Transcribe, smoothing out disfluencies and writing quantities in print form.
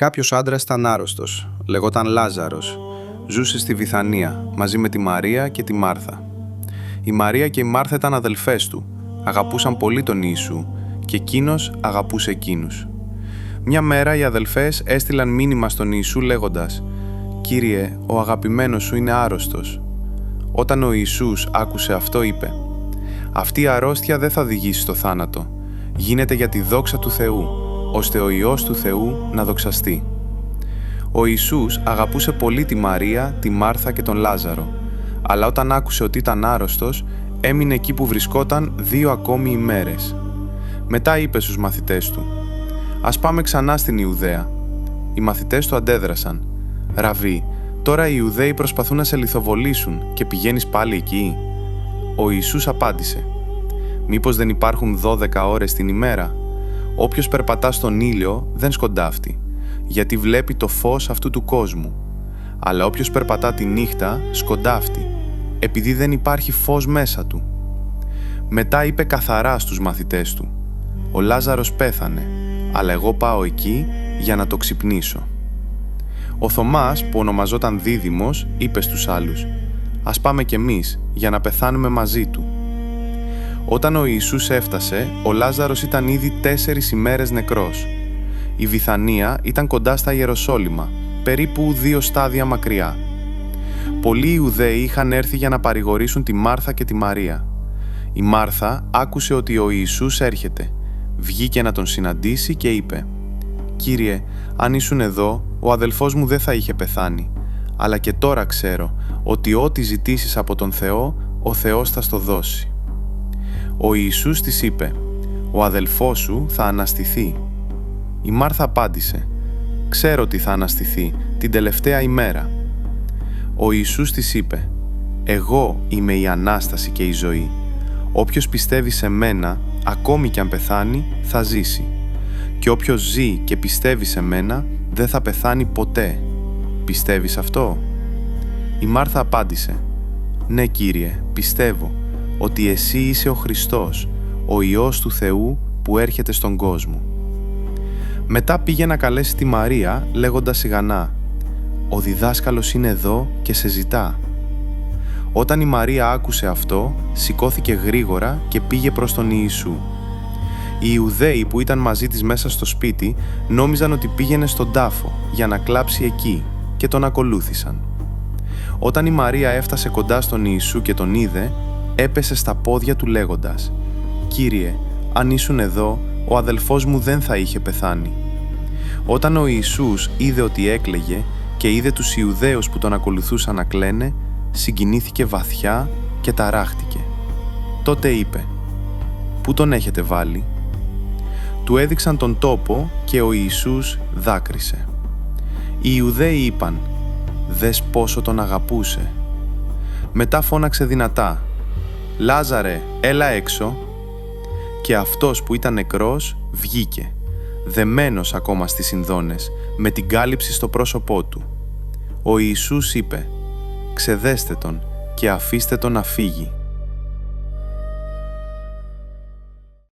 Κάποιος άντρας ήταν άρρωστος, λεγόταν Λάζαρος. Ζούσε στη Βιθανία, μαζί με τη Μαρία και τη Μάρθα. Η Μαρία και η Μάρθα ήταν αδελφές του, αγαπούσαν πολύ τον Ιησού και εκείνος αγαπούσε εκείνους. Μια μέρα οι αδελφές έστειλαν μήνυμα στον Ιησού λέγοντας «Κύριε, ο αγαπημένος σου είναι άρρωστος». Όταν ο Ιησούς άκουσε αυτό είπε «Αυτή η αρρώστια δεν θα οδηγήσει στο θάνατο. Γίνεται για τη δόξα του Θεού, ώστε ο Υιός του Θεού να δοξαστεί». Ο Ιησούς αγαπούσε πολύ τη Μαρία, τη Μάρθα και τον Λάζαρο, αλλά όταν άκουσε ότι ήταν άρρωστος, έμεινε εκεί που βρισκόταν 2 ακόμη ημέρες. Μετά είπε στους μαθητές του «Ας πάμε ξανά στην Ιουδαία». Οι μαθητές του αντέδρασαν «Ραββί, τώρα οι Ιουδαίοι προσπαθούν να σε λιθοβολήσουν και πηγαίνεις πάλι εκεί». Ο Ιησούς απάντησε «Μήπως δεν υπάρχουν 12 ώρες την ημέρα? Όποιος περπατά στον ήλιο δεν σκοντάφτει, γιατί βλέπει το φως αυτού του κόσμου. Αλλά όποιος περπατά τη νύχτα σκοντάφτει, επειδή δεν υπάρχει φως μέσα του». Μετά είπε καθαρά στους μαθητές του «Ο Λάζαρος πέθανε, αλλά εγώ πάω εκεί για να το ξυπνήσω». Ο Θωμάς, που ονομαζόταν Δίδυμος, είπε στους άλλους «Ας πάμε κι εμείς για να πεθάνουμε μαζί του». Όταν ο Ιησούς έφτασε, ο Λάζαρος ήταν ήδη 4 ημέρες νεκρός. Η Βιθανία ήταν κοντά στα Ιεροσόλυμα, περίπου 2 στάδια μακριά. Πολλοί Ιουδαίοι είχαν έρθει για να παρηγορήσουν τη Μάρθα και τη Μαρία. Η Μάρθα άκουσε ότι ο Ιησούς έρχεται. Βγήκε να τον συναντήσει και είπε «Κύριε, αν ήσουν εδώ, ο αδελφός μου δεν θα είχε πεθάνει. Αλλά και τώρα ξέρω ότι ό,τι ζητήσεις από τον Θεό, ο Θεός θα στο δώσει». Ο Ιησούς της είπε «Ο αδελφός σου θα αναστηθεί». Η Μάρθα απάντησε «Ξέρω ότι θα αναστηθεί την τελευταία ημέρα». Ο Ιησούς της είπε «Εγώ είμαι η Ανάσταση και η ζωή. Όποιος πιστεύει σε μένα, ακόμη κι αν πεθάνει, θα ζήσει. Και όποιος ζει και πιστεύει σε μένα, δεν θα πεθάνει ποτέ. Πιστεύεις αυτό?» Η Μάρθα απάντησε «Ναι, Κύριε, πιστεύω ότι εσύ είσαι ο Χριστός, ο Υιός του Θεού που έρχεται στον κόσμο». Μετά πήγε να καλέσει τη Μαρία λέγοντας σιγανά «Ο διδάσκαλος είναι εδώ και σε ζητά». Όταν η Μαρία άκουσε αυτό, σηκώθηκε γρήγορα και πήγε προς τον Ιησού. Οι Ιουδαίοι που ήταν μαζί της μέσα στο σπίτι νόμιζαν ότι πήγαινε στον τάφο για να κλάψει εκεί και τον ακολούθησαν. Όταν η Μαρία έφτασε κοντά στον Ιησού και τον είδε, έπεσε στα πόδια του λέγοντας «Κύριε, αν ήσουν εδώ, ο αδελφός μου δεν θα είχε πεθάνει». Όταν ο Ιησούς είδε ότι έκλαιγε και είδε τους Ιουδαίους που τον ακολουθούσαν να κλαίνε, συγκινήθηκε βαθιά και ταράχτηκε. Τότε είπε «Πού τον έχετε βάλει?» Του έδειξαν τον τόπο και ο Ιησούς δάκρυσε. Οι Ιουδαίοι είπαν «Δες πόσο τον αγαπούσε». Μετά φώναξε δυνατά «Λάζαρε, έλα έξω». Και αυτός που ήταν νεκρός βγήκε, δεμένος ακόμα στις συνδώνες, με την κάλυψη στο πρόσωπό του. Ο Ιησούς είπε «Ξεδέστε τον και αφήστε τον να φύγει».